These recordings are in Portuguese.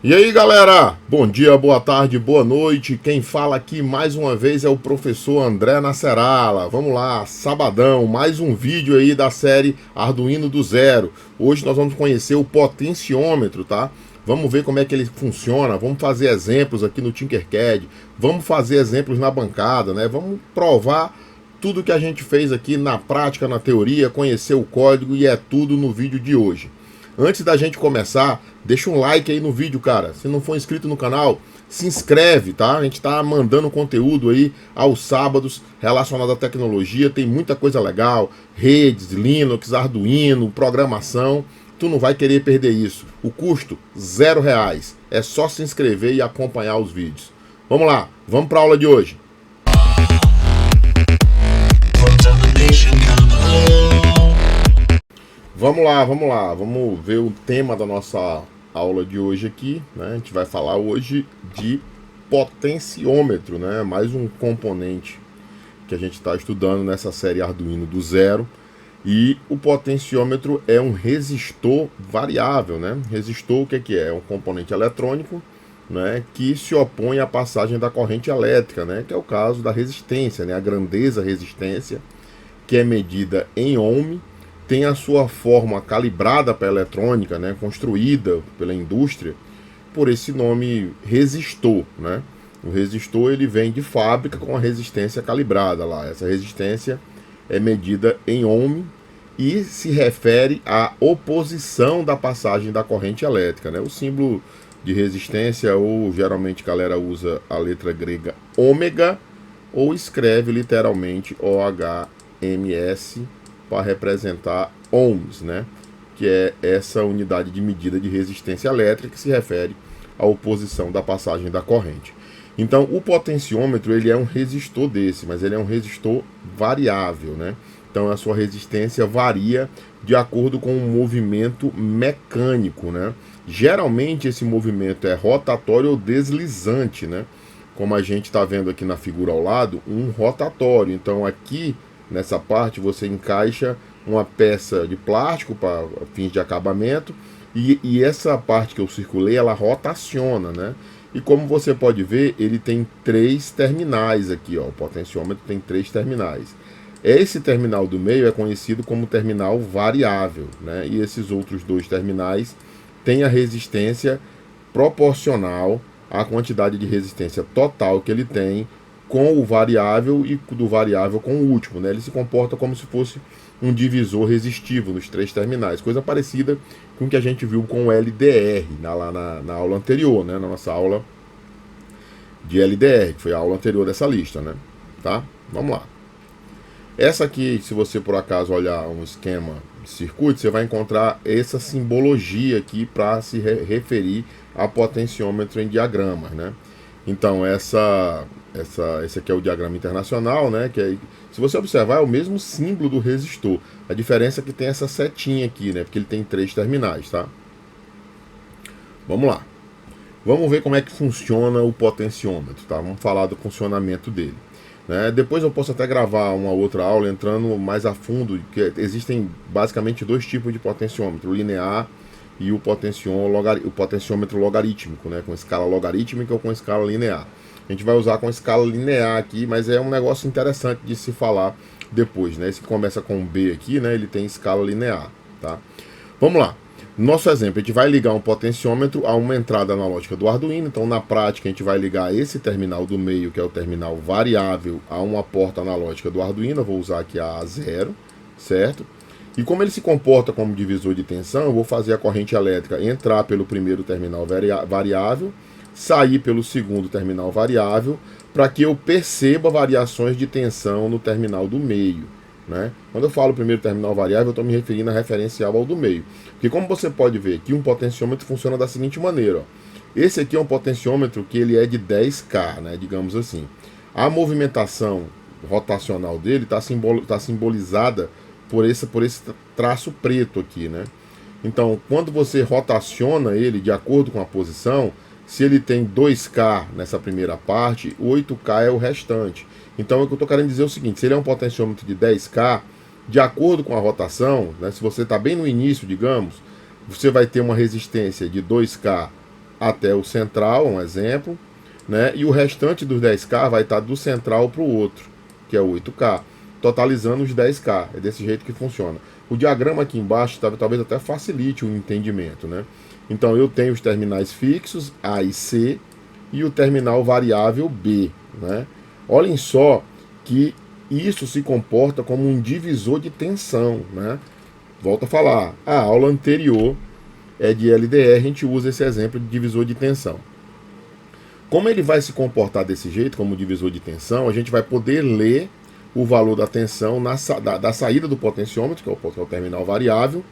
E aí galera, bom dia, boa tarde, boa noite. Quem fala aqui mais uma vez é o professor André Nascerala. Vamos lá, sabadão, mais um vídeo aí da série Arduino do Zero. Hoje nós vamos conhecer o potenciômetro, tá? Vamos ver como é que ele funciona, vamos fazer exemplos aqui no Tinkercad, vamos fazer exemplos na bancada, né? Vamos provar tudo que a gente fez aqui na prática, na teoria, conhecer o código e é tudo no vídeo de hoje. Antes da gente começar, deixa um like aí no vídeo, cara. Se não for inscrito no canal, se inscreve, tá? A gente tá mandando conteúdo aí aos sábados relacionado à tecnologia. Tem muita coisa legal, redes, Linux, Arduino, programação. Tu não vai querer perder isso. O custo, R$0. É só se inscrever e acompanhar os vídeos. Vamos lá, vamos para a aula de hoje. Vamos ver o tema da nossa aula de hoje aqui, né? A gente vai falar hoje de potenciômetro, né? Mais um componente que a gente está estudando nessa série Arduino do Zero. E o potenciômetro é um resistor variável, né? Resistor, o que é? É um componente eletrônico, né? Que se opõe à passagem da corrente elétrica, né? Que é o caso da resistência, né? A grandeza resistência, que é medida em ohm, tem a sua forma calibrada para a eletrônica, né, construída pela indústria, por esse nome resistor, né? O resistor ele vem de fábrica com a resistência calibrada lá. Essa resistência é medida em ohm e se refere à oposição da passagem da corrente elétrica, né? O símbolo de resistência, ou geralmente a galera usa a letra grega ômega, ou escreve literalmente OHMS, para representar ohms, né? Que é essa unidade de medida de resistência elétrica que se refere à oposição da passagem da corrente. Então, o potenciômetro ele é um resistor desse, mas ele é um resistor variável, né? Então, a sua resistência varia de acordo com o movimento mecânico, né? Geralmente, esse movimento é rotatório ou deslizante, né? Como a gente está vendo aqui na figura ao lado, um rotatório. Então, aqui nessa parte você encaixa uma peça de plástico para fins de acabamento e essa parte que eu circulei ela rotaciona, né? E como você pode ver, ele tem 3 terminais aqui, ó. O potenciômetro tem 3 terminais. Esse terminal do meio é conhecido como terminal variável, né? E esses outros 2 terminais têm a resistência proporcional à quantidade de resistência total que ele tem com o variável e do variável com o último, né? Ele se comporta como se fosse um divisor resistivo nos 3 terminais, coisa parecida com o que a gente viu com o LDR lá na aula anterior, né? Na nossa aula de LDR, que foi a aula anterior dessa lista, né? Tá? Vamos lá. Essa aqui, se você por acaso olhar um esquema de circuito, você vai encontrar essa simbologia aqui para se referir a potenciômetro em diagramas, né? Então esse aqui é o diagrama internacional, né? Que se você observar é o mesmo símbolo do resistor. A diferença é que tem essa setinha aqui, né? Porque ele tem 3 terminais, tá? Vamos lá. Vamos ver como é que funciona o potenciômetro, tá? Vamos falar do funcionamento dele. Né? Depois eu posso até gravar uma outra aula entrando mais a fundo, que existem basicamente 2 tipos de potenciômetro, o linear e o potenciômetro logarítmico, né? Com escala logarítmica ou com escala linear. A gente vai usar com escala linear aqui, mas é um negócio interessante de se falar depois, né? Esse que começa com B aqui, né? Ele tem escala linear, tá? Vamos lá. Nosso exemplo, a gente vai ligar um potenciômetro a uma entrada analógica do Arduino. Então, na prática, a gente vai ligar esse terminal do meio, que é o terminal variável, a uma porta analógica do Arduino. Eu vou usar aqui a A0, certo? E como ele se comporta como divisor de tensão, eu vou fazer a corrente elétrica entrar pelo primeiro terminal variável, sair pelo segundo terminal variável, para que eu perceba variações de tensão no terminal do meio, né? Quando eu falo primeiro terminal variável, eu estou me referindo a referencial ao do meio. Porque como você pode ver aqui, um potenciômetro funciona da seguinte maneira, ó. Esse aqui é um potenciômetro que ele é de 10K, né? Digamos assim. A movimentação rotacional dele está simbolizada por esse traço preto aqui, né? Então, quando você rotaciona ele de acordo com a posição, se ele tem 2K nessa primeira parte, 8K é o restante. Então, o que eu estou querendo dizer é o seguinte, se ele é um potenciômetro de 10K, de acordo com a rotação, né, se você está bem no início, digamos, você vai ter uma resistência de 2K até o central, um exemplo, né? E o restante dos 10K vai estar do central para o outro, que é o 8K, totalizando os 10K. É desse jeito que funciona. O diagrama aqui embaixo talvez até facilite o entendimento, né? Então eu tenho os terminais fixos A e C e o terminal variável B, né? Olhem só que isso se comporta como um divisor de tensão, né? Volto a falar, a aula anterior é de LDR, a gente usa esse exemplo de divisor de tensão. Como ele vai se comportar desse jeito, como divisor de tensão, a gente vai poder ler o valor da tensão da saída do potenciômetro, que é o terminal variável,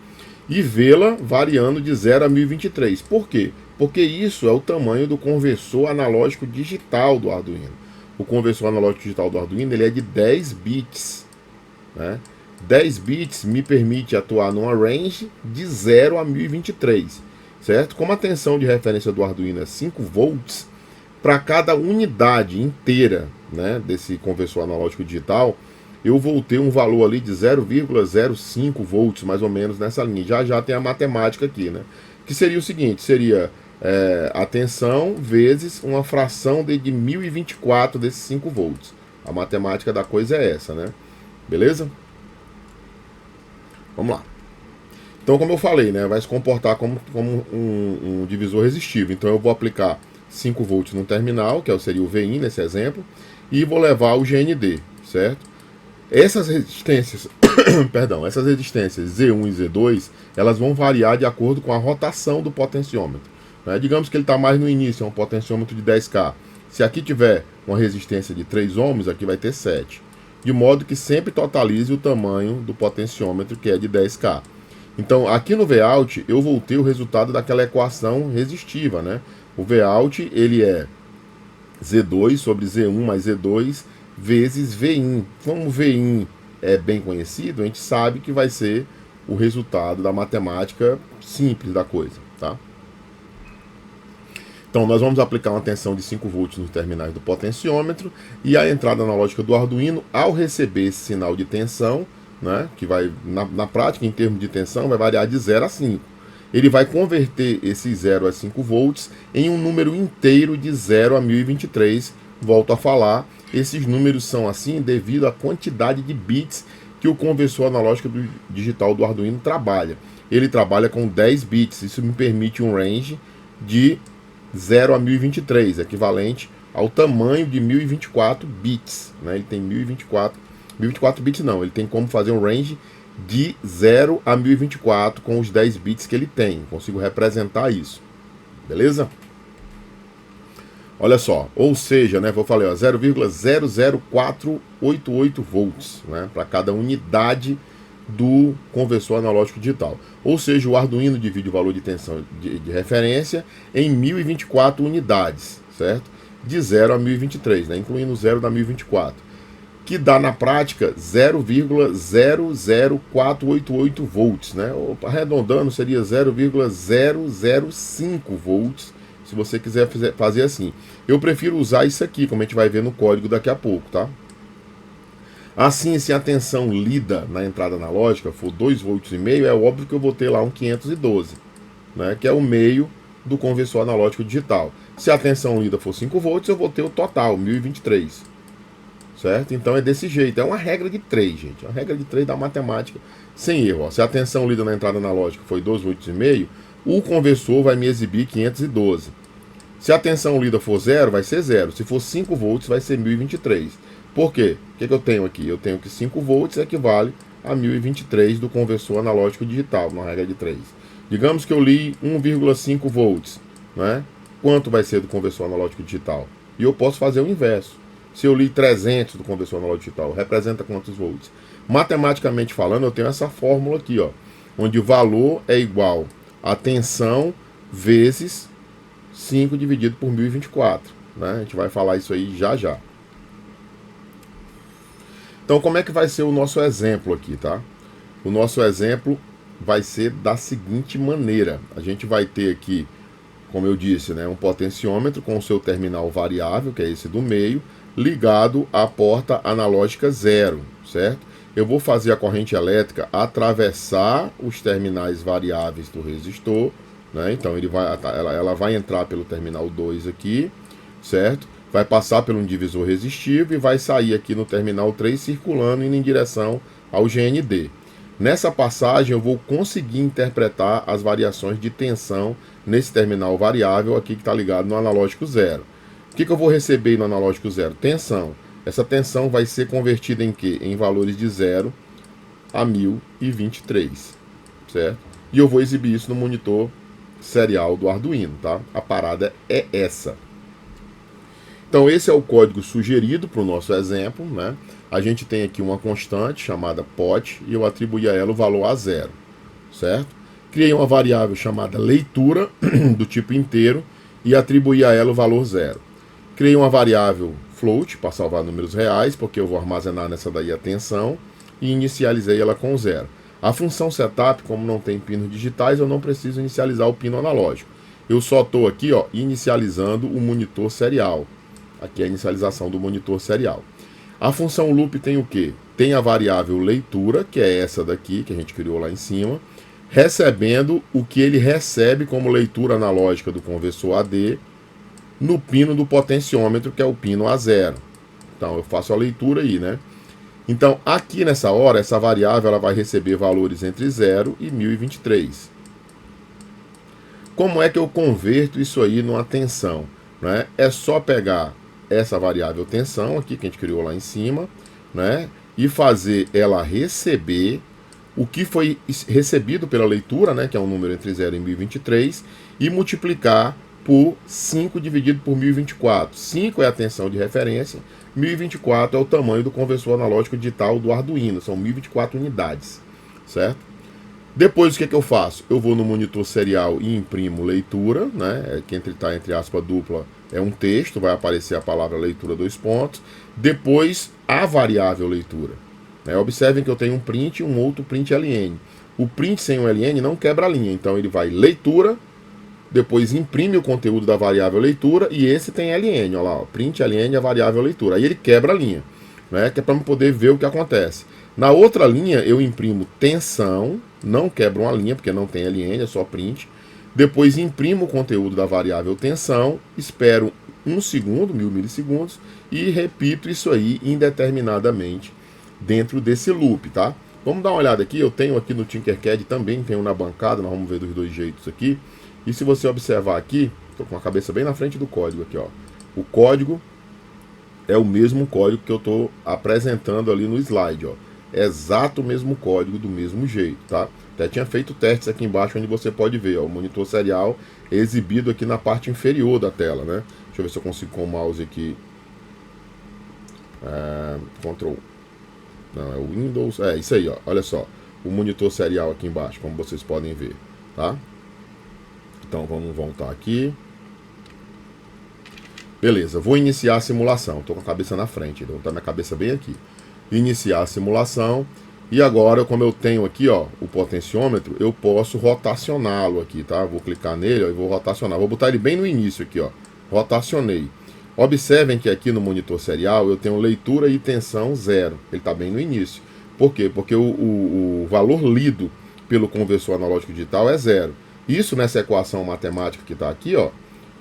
e vê-la variando de 0 a 1023. Por quê? Porque isso é o tamanho do conversor analógico digital do Arduino. O conversor analógico digital do Arduino ele é de 10 bits. Né? 10 bits me permite atuar numa range de 0 a 1023. Certo? Como a tensão de referência do Arduino é 5 volts, para cada unidade inteira, né, desse conversor analógico digital, eu vou ter um valor ali de 0,05 volts, mais ou menos, nessa linha. Já tem a matemática aqui, né? Que seria o seguinte, seria a tensão vezes uma fração de 1024 desses 5 volts. A matemática da coisa é essa, né? Beleza? Vamos lá. Então, como eu falei, né, vai se comportar como um divisor resistivo. Então, eu vou aplicar 5 volts no terminal, que seria o VIN nesse exemplo, e vou levar o GND, certo? Essas resistências, perdão, essas resistências Z1 e Z2, elas vão variar de acordo com a rotação do potenciômetro. Né? Digamos que ele está mais no início, é um potenciômetro de 10K. Se aqui tiver uma resistência de 3 ohms, aqui vai ter 7. De modo que sempre totalize o tamanho do potenciômetro, que é de 10K. Então, aqui no Vout, eu vou ter o resultado daquela equação resistiva, né? O Vout, ele é Z2 sobre Z1 mais Z2 vezes VIN. Como o VIN é bem conhecido, a gente sabe que vai ser o resultado da matemática simples da coisa, tá? Então, nós vamos aplicar uma tensão de 5 volts nos terminais do potenciômetro e a entrada analógica do Arduino, ao receber esse sinal de tensão, né, que vai, na prática, em termos de tensão, vai variar de 0 a 5. Ele vai converter esse 0 a 5 volts em um número inteiro de 0 a 1023. Volto a falar, esses números são assim devido à quantidade de bits que o conversor analógico digital do Arduino trabalha. Ele trabalha com 10 bits, isso me permite um range de 0 a 1023, equivalente ao tamanho de 1024 bits. Né? Ele tem 1024 bits não, ele tem como fazer um range de 0 a 1024 com os 10 bits que ele tem. Consigo representar isso. Beleza? Olha só, ou seja, né, vou falar 0,00488 volts, né, para cada unidade do conversor analógico digital. Ou seja, o Arduino divide o valor de tensão de referência em 1024 unidades, certo? De 0 a 1023, né, incluindo o 0 da 1024. Que dá na prática 0,00488 volts, né? Arredondando seria 0,005 volts, se você quiser fazer assim. Eu prefiro usar isso aqui, como a gente vai ver no código daqui a pouco, tá? Assim, se a tensão lida na entrada analógica for 2,5 volts, é óbvio que eu vou ter lá um 512, né? Que é o meio do conversor analógico digital. Se a tensão lida for 5 volts, eu vou ter o total, 1023. Certo? Então é desse jeito, é uma regra de 3, gente. Uma regra de 3 da matemática sem erro. Ó. Se a tensão lida na entrada analógica foi 2,5 volts, o conversor vai me exibir 512. Se a tensão lida for 0, vai ser 0. Se for 5 volts, vai ser 1023. Por quê? O que eu tenho aqui? Eu tenho que 5 volts equivale a 1023 do conversor analógico digital, uma regra de 3. Digamos que eu li 1,5 volts, né? Quanto vai ser do conversor analógico digital? E eu posso fazer o inverso. Se eu li 300 do conversor analógico digital, representa quantos volts? Matematicamente falando, eu tenho essa fórmula aqui, ó, onde o valor é igual a tensão vezes 5 dividido por 1024. Né? A gente vai falar isso aí já já. Então, como é que vai ser o nosso exemplo aqui, tá? O nosso exemplo vai ser da seguinte maneira. A gente vai ter aqui, como eu disse, né, um potenciômetro com o seu terminal variável, que é esse do meio, ligado à porta analógica 0, certo? Eu vou fazer a corrente elétrica atravessar os terminais variáveis do resistor, né? Então ela vai entrar pelo terminal 2 aqui, certo? Vai passar por um divisor resistivo e vai sair aqui no terminal 3 circulando indo em direção ao GND. Nessa passagem eu vou conseguir interpretar as variações de tensão nesse terminal variável aqui que está ligado no analógico 0. O que eu vou receber no analógico 0? Tensão. Essa tensão vai ser convertida em quê? Em valores de 0 a 1023, certo? E eu vou exibir isso no monitor serial do Arduino, tá? A parada é essa. Então esse é o código sugerido para o nosso exemplo, né? A gente tem aqui uma constante chamada pot e eu atribuí a ela o valor a 0, certo? Criei uma variável chamada leitura do tipo inteiro e atribuí a ela o valor 0. Criei uma variável float para salvar números reais, porque eu vou armazenar nessa daí a tensão, e inicializei ela com 0. A função setup, como não tem pinos digitais, eu não preciso inicializar o pino analógico. Eu só estou aqui, ó, inicializando o monitor serial. Aqui é a inicialização do monitor serial. A função loop tem o quê? Tem a variável leitura, que é essa daqui, que a gente criou lá em cima, recebendo o que ele recebe como leitura analógica do conversor AD no pino do potenciômetro, que é o pino A0. Então eu faço a leitura aí, né? Então aqui nessa hora, essa variável ela vai receber valores entre 0 e 1023. Como é que eu converto isso aí numa tensão, né? É só pegar essa variável tensão aqui que a gente criou lá em cima, né? E fazer ela receber o que foi recebido pela leitura, né? Que é um número entre 0 e 1023, e multiplicar por 5 dividido por 1024. 5 é a tensão de referência, 1024 é o tamanho do conversor analógico digital do Arduino, são 1024 unidades, certo? Depois o que eu faço? Eu vou no monitor serial e imprimo leitura, né? Que está entre aspas dupla é um texto, vai aparecer a palavra leitura 2 pontos. Depois a variável leitura. Né? Observem que eu tenho um print e um outro print ln. O print sem o ln não quebra a linha, então ele vai leitura, depois imprime o conteúdo da variável leitura e esse tem ln, olha lá, ó, print ln a variável leitura. Aí ele quebra a linha, né? Que é para eu poder ver o que acontece. Na outra linha eu imprimo tensão, não quebro uma linha porque não tem ln, é só print. Depois imprimo o conteúdo da variável tensão, espero 1 segundo, 1000 milissegundos, e repito isso aí indeterminadamente dentro desse loop, tá? Vamos dar uma olhada aqui, eu tenho aqui no Tinkercad também, tenho na bancada, nós vamos ver dos dois jeitos aqui. E se você observar aqui, estou com a cabeça bem na frente do código aqui, ó. O código é o mesmo código que eu estou apresentando ali no slide, ó. É exato o mesmo código do mesmo jeito, tá? Até tinha feito testes aqui embaixo onde você pode ver, ó, o monitor serial é exibido aqui na parte inferior da tela, né? Deixa eu ver se eu consigo com o mouse aqui. Ctrl. Não, é o Windows. É isso aí, ó. Olha só. O monitor serial aqui embaixo, como vocês podem ver, tá? Então vamos voltar aqui. Beleza, vou iniciar a simulação. Estou com a cabeça na frente, então tá minha cabeça bem aqui. Iniciar a simulação. E agora, como eu tenho aqui, ó, o potenciômetro, eu posso rotacioná-lo aqui, tá? Vou clicar nele, ó, e vou rotacionar. Vou botar ele bem no início aqui, ó. Rotacionei. Observem que aqui no monitor serial eu tenho leitura e tensão 0. Ele está bem no início. Por quê? Porque o valor lido pelo conversor analógico digital é 0. Isso nessa equação matemática que está aqui, ó,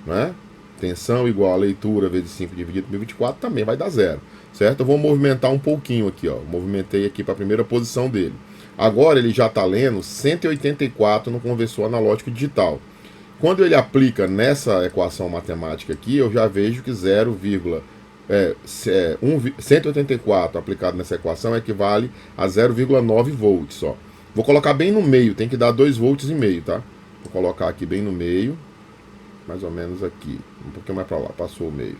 né? Tensão igual a leitura vezes 5 dividido por 1024 também vai dar 0, certo? Eu vou movimentar um pouquinho aqui, ó. Movimentei aqui para a primeira posição dele. Agora ele já está lendo 184 no conversor analógico digital. Quando ele aplica nessa equação matemática aqui, eu já vejo que 184 aplicado nessa equação equivale a 0,9 volts, ó. Vou colocar bem no meio, tem que dar 2,5 volts, tá? Vou colocar aqui bem no meio, mais ou menos aqui, um pouquinho mais para lá, passou o meio.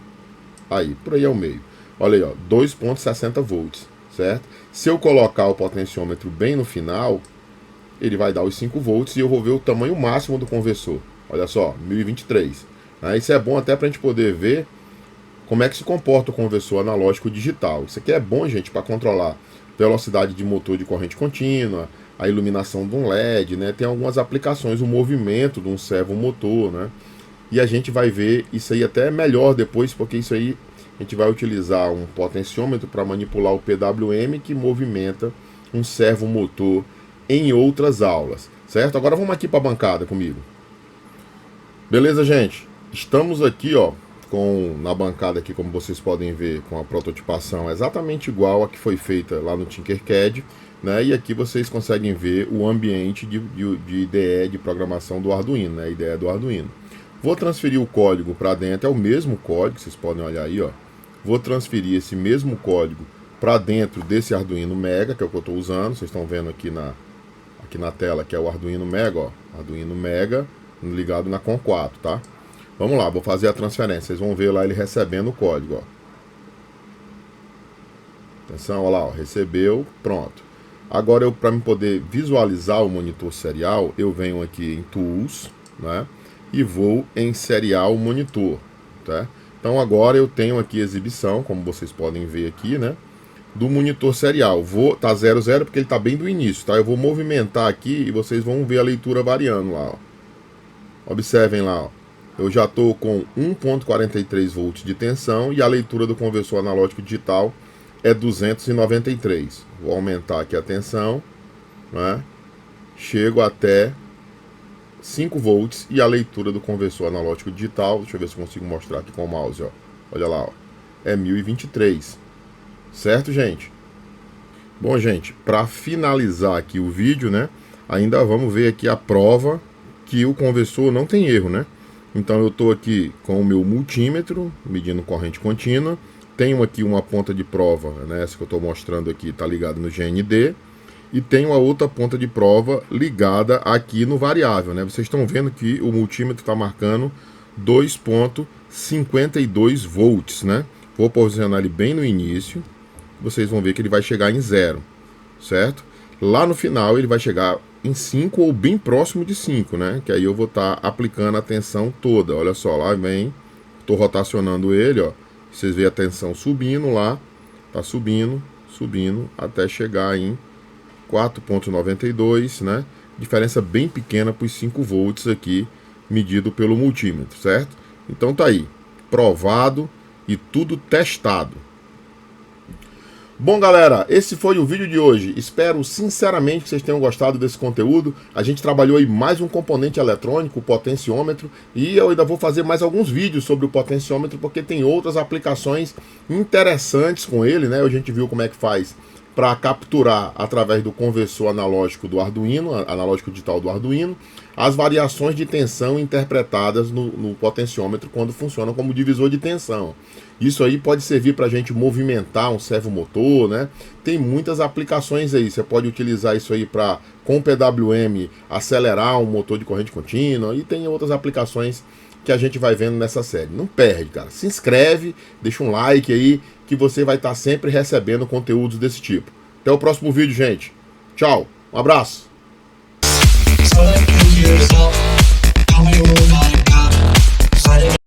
Aí, por aí é o meio. Olha aí, ó, 2,60 volts, certo? Se eu colocar o potenciômetro bem no final, ele vai dar os 5 volts e eu vou ver o tamanho máximo do conversor. Olha só, 1023. Isso é bom até para a gente poder ver como é que se comporta o conversor analógico digital. Isso aqui é bom, gente, para controlar velocidade de motor de corrente contínua, a iluminação de um LED, né? Tem algumas aplicações, o movimento de um servomotor, né? E a gente vai ver isso aí até melhor depois, porque isso aí a gente vai utilizar um potenciômetro para manipular o PWM que movimenta um servomotor em outras aulas, certo? Agora vamos aqui para a bancada comigo. Beleza, gente? Estamos aqui, ó, na bancada aqui, como vocês podem ver, com a prototipação exatamente igual a que foi feita lá no Tinkercad, né? E aqui vocês conseguem ver o ambiente de IDE, de programação do Arduino, né? A ideia do Arduino. Vou transferir o código para dentro, é o mesmo código, vocês podem olhar aí, ó. Vou transferir esse mesmo código para dentro desse Arduino Mega, que é o que eu estou usando. Vocês estão vendo aqui na tela, que é o Arduino Mega, ó. Arduino Mega ligado na COM 4, tá? Vamos lá, vou fazer a transferência. Vocês vão ver lá ele recebendo o código, ó. Atenção, olha lá, ó, recebeu, pronto. Agora, para me poder visualizar o monitor serial, eu venho aqui em Tools, né? E vou em Serial Monitor, tá? Então agora eu tenho aqui exibição, como vocês podem ver aqui, né? Do monitor serial. Tá 00 porque ele tá bem do início, tá? Eu vou movimentar aqui e vocês vão ver a leitura variando lá, ó. Observem lá, ó. Eu já estou com 1.43 volts de tensão e a leitura do conversor analógico digital é 293. Vou aumentar aqui a tensão, né? Chego até 5 volts e a leitura do conversor analógico digital, deixa eu ver se consigo mostrar aqui com o mouse, ó. Olha lá, ó. É 1023. Certo, gente? Bom, gente, para finalizar aqui o vídeo, né? Ainda vamos ver aqui a prova que o conversor não tem erro, né? Então eu estou aqui com o meu multímetro, medindo corrente contínua. Tenho aqui uma ponta de prova, né? Essa que eu estou mostrando aqui está ligada no GND. E tenho a outra ponta de prova ligada aqui no variável, né? Vocês estão vendo que o multímetro está marcando 2.52 volts, né? Vou posicionar ele bem no início. Vocês vão ver que ele vai chegar em 0, certo? Lá no final ele vai chegar em 5 ou bem próximo de 5, né? Que aí eu vou estar aplicando a tensão toda. Olha só, lá vem, estou rotacionando ele, ó. Vocês veem a tensão subindo lá, tá subindo, subindo, até chegar em 4.92, né? Diferença bem pequena para os 5 volts aqui, medido pelo multímetro, certo? Então tá aí, provado e tudo testado. Bom, galera, esse foi o vídeo de hoje. Espero sinceramente que vocês tenham gostado desse conteúdo. A gente trabalhou aí mais um componente eletrônico, o potenciômetro, e eu ainda vou fazer mais alguns vídeos sobre o potenciômetro, porque tem outras aplicações interessantes com ele, né? A gente viu como é que faz para capturar através do conversor analógico do Arduino, analógico digital do Arduino, as variações de tensão interpretadas no potenciômetro quando funciona como divisor de tensão. Isso aí pode servir para a gente movimentar um servomotor, né? Tem muitas aplicações aí. Você pode utilizar isso aí para, com PWM, acelerar um motor de corrente contínua, e tem outras aplicações que a gente vai vendo nessa série. Não perde, cara. Se inscreve, deixa um like aí, que você vai estar sempre recebendo conteúdos desse tipo. Até o próximo vídeo, gente. Tchau. Um abraço.